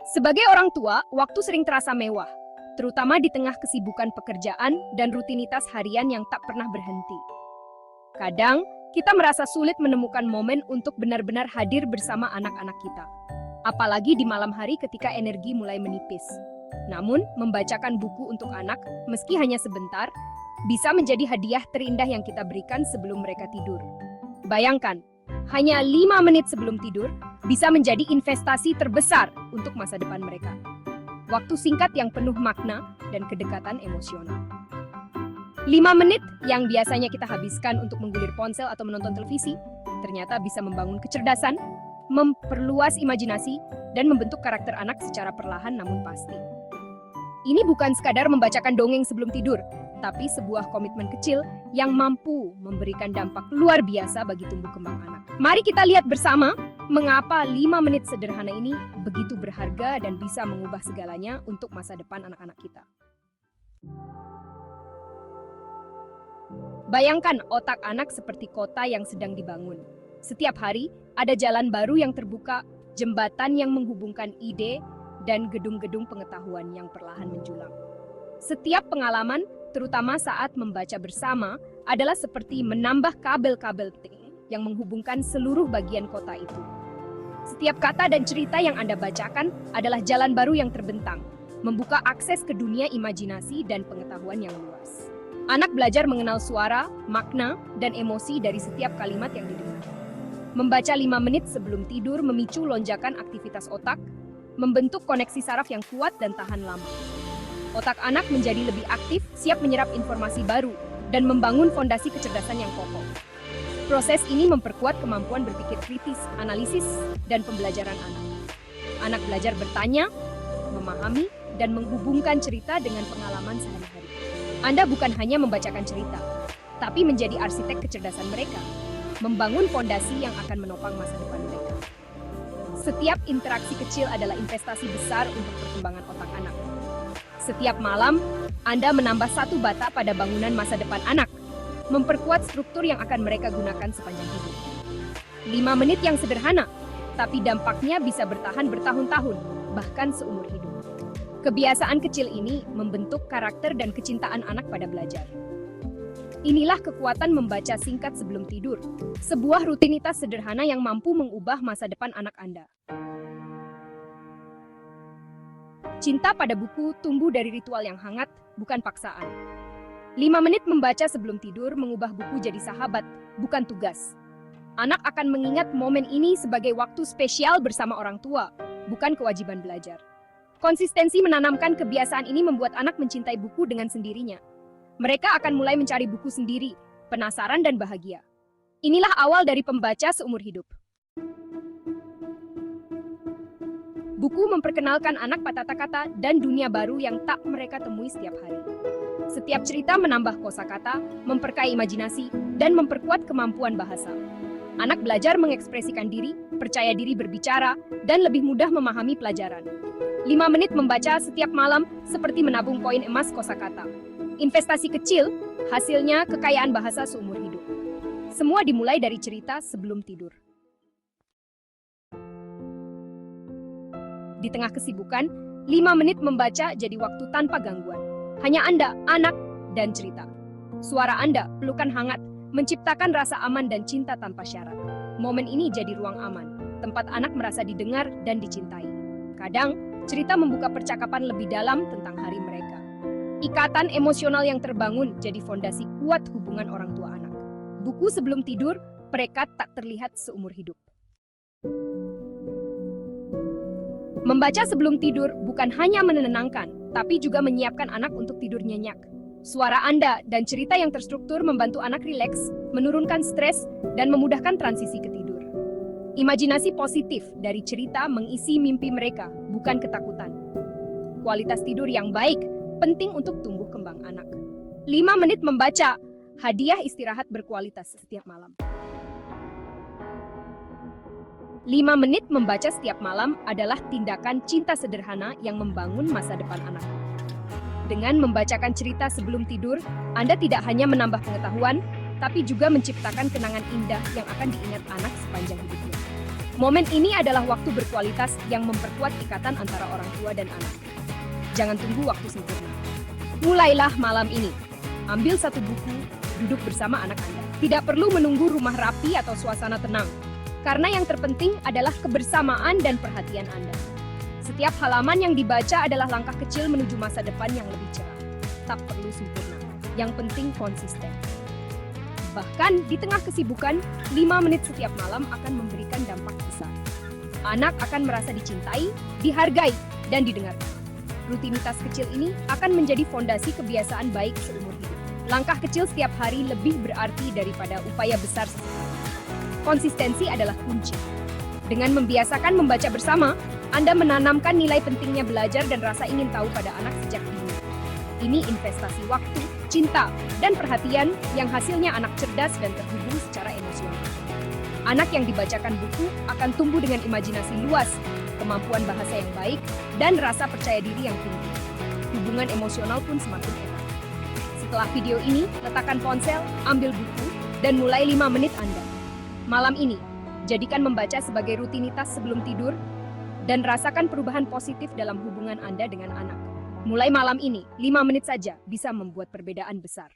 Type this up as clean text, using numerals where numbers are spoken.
Sebagai orang tua, waktu sering terasa mewah, terutama di tengah kesibukan pekerjaan dan rutinitas harian yang tak pernah berhenti. Kadang, kita merasa sulit menemukan momen untuk benar-benar hadir bersama anak-anak kita. Apalagi di malam hari ketika energi mulai menipis. Namun, membacakan buku untuk anak, meski hanya sebentar, bisa menjadi hadiah terindah yang kita berikan sebelum mereka tidur. Bayangkan, hanya 5 menit sebelum tidur, bisa menjadi investasi terbesar untuk masa depan mereka. Waktu singkat yang penuh makna dan kedekatan emosional. 5 menit yang biasanya kita habiskan untuk menggulir ponsel atau menonton televisi, ternyata bisa membangun kecerdasan, memperluas imajinasi, dan membentuk karakter anak secara perlahan namun pasti. Ini bukan sekadar membacakan dongeng sebelum tidur, tapi sebuah komitmen kecil yang mampu memberikan dampak luar biasa bagi tumbuh kembang anak. Mari kita lihat bersama mengapa 5 menit sederhana ini begitu berharga dan bisa mengubah segalanya untuk masa depan anak-anak kita. Bayangkan otak anak seperti kota yang sedang dibangun. Setiap hari, ada jalan baru yang terbuka, jembatan yang menghubungkan ide, dan gedung-gedung pengetahuan yang perlahan menjulang. Setiap pengalaman, terutama saat membaca bersama, adalah seperti menambah kabel-kabel yang menghubungkan seluruh bagian kota itu. Setiap kata dan cerita yang Anda bacakan adalah jalan baru yang terbentang, membuka akses ke dunia imajinasi dan pengetahuan yang luas. Anak belajar mengenal suara, makna, dan emosi dari setiap kalimat yang didengar. Membaca 5 menit sebelum tidur memicu lonjakan aktivitas otak, membentuk koneksi saraf yang kuat dan tahan lama. Otak anak menjadi lebih aktif, siap menyerap informasi baru, dan membangun fondasi kecerdasan yang kokoh. Proses ini memperkuat kemampuan berpikir kritis, analisis, dan pembelajaran anak. Anak belajar bertanya, memahami, dan menghubungkan cerita dengan pengalaman sehari-hari. Anda bukan hanya membacakan cerita, tapi menjadi arsitek kecerdasan mereka, membangun fondasi yang akan menopang masa depan mereka. Setiap interaksi kecil adalah investasi besar untuk perkembangan otak anak. Setiap malam, Anda menambah satu bata pada bangunan masa depan anak, memperkuat struktur yang akan mereka gunakan sepanjang hidup. 5 menit yang sederhana, tapi dampaknya bisa bertahan bertahun-tahun, bahkan seumur hidup. Kebiasaan kecil ini membentuk karakter dan kecintaan anak pada belajar. Inilah kekuatan membaca singkat sebelum tidur, sebuah rutinitas sederhana yang mampu mengubah masa depan anak Anda. Cinta pada buku tumbuh dari ritual yang hangat, bukan paksaan. 5 menit membaca sebelum tidur mengubah buku jadi sahabat, bukan tugas. Anak akan mengingat momen ini sebagai waktu spesial bersama orang tua, bukan kewajiban belajar. Konsistensi menanamkan kebiasaan ini membuat anak mencintai buku dengan sendirinya. Mereka akan mulai mencari buku sendiri, penasaran dan bahagia. Inilah awal dari pembaca seumur hidup. Buku memperkenalkan anak pada kata-kata dan dunia baru yang tak mereka temui setiap hari. Setiap cerita menambah kosakata, memperkaya imajinasi, dan memperkuat kemampuan bahasa. Anak belajar mengekspresikan diri, percaya diri berbicara, dan lebih mudah memahami pelajaran. 5 menit membaca setiap malam seperti menabung koin emas kosakata. Investasi kecil, hasilnya kekayaan bahasa seumur hidup. Semua dimulai dari cerita sebelum tidur. Di tengah kesibukan, 5 menit membaca jadi waktu tanpa gangguan. Hanya Anda, anak, dan cerita. Suara Anda, pelukan hangat, menciptakan rasa aman dan cinta tanpa syarat. Momen ini jadi ruang aman, tempat anak merasa didengar dan dicintai. Kadang, cerita membuka percakapan lebih dalam tentang hari mereka. Ikatan emosional yang terbangun jadi fondasi kuat hubungan orang tua anak. Buku sebelum tidur, perekat tak terlihat seumur hidup. Membaca sebelum tidur bukan hanya menenangkan, tapi juga menyiapkan anak untuk tidur nyenyak. Suara Anda dan cerita yang terstruktur membantu anak rileks, menurunkan stres, dan memudahkan transisi ke tidur. Imajinasi positif dari cerita mengisi mimpi mereka, bukan ketakutan. Kualitas tidur yang baik penting untuk tumbuh kembang anak. 5 menit membaca, hadiah istirahat berkualitas setiap malam. 5 menit membaca setiap malam adalah tindakan cinta sederhana yang membangun masa depan anak. Dengan membacakan cerita sebelum tidur, Anda tidak hanya menambah pengetahuan, tapi juga menciptakan kenangan indah yang akan diingat anak sepanjang hidupnya. Momen ini adalah waktu berkualitas yang memperkuat ikatan antara orang tua dan anak. Jangan tunggu waktu sempurna. Mulailah malam ini. Ambil satu buku, duduk bersama anak Anda. Tidak perlu menunggu rumah rapi atau suasana tenang. Karena yang terpenting adalah kebersamaan dan perhatian Anda. Setiap halaman yang dibaca adalah langkah kecil menuju masa depan yang lebih cerah. Tak perlu sempurna. Yang penting konsisten. Bahkan di tengah kesibukan, 5 menit setiap malam akan memberikan dampak besar. Anak akan merasa dicintai, dihargai, dan didengarkan. Rutinitas kecil ini akan menjadi fondasi kebiasaan baik seumur hidup. Langkah kecil setiap hari lebih berarti daripada upaya besar sesekali. Konsistensi adalah kunci. Dengan membiasakan membaca bersama, Anda menanamkan nilai pentingnya belajar dan rasa ingin tahu pada anak sejak dini. Ini investasi waktu, cinta, dan perhatian yang hasilnya anak cerdas dan terhubung secara emosional. Anak yang dibacakan buku akan tumbuh dengan imajinasi luas, kemampuan bahasa yang baik, dan rasa percaya diri yang tinggi. Hubungan emosional pun semakin erat. Setelah video ini, letakkan ponsel, ambil buku, dan mulai 5 menit Anda. Malam ini, jadikan membaca sebagai rutinitas sebelum tidur, dan rasakan perubahan positif dalam hubungan Anda dengan anak. Mulai malam ini, 5 menit saja bisa membuat perbedaan besar.